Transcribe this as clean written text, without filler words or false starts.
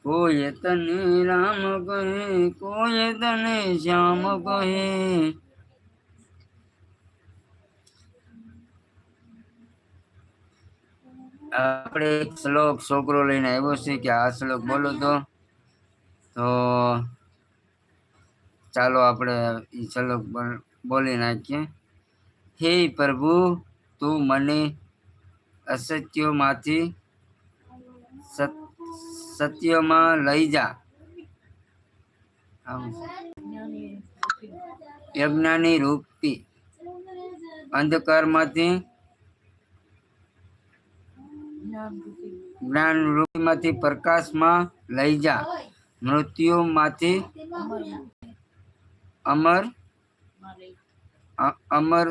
કોઈ તને રામ કહે, કોઈ તને શ્યામ કહે. આપણે એક શ્લોક છોકરો લઈને આવ્યો છે કે આ શ્લોક બોલો તો ચાલો આપણે એ શ્લોક બોલી નાખીએ. હે પ્રભુ, તું મને અસત્યોમાંથી સત્યમાં લઈ જા. અજ્ઞાની રૂપી અંધકારમાંથી જ્ઞાન રૂપીમાંથી પ્રકાશમાં લઈ જા. મૃત્યુમાંથી અમરતામાં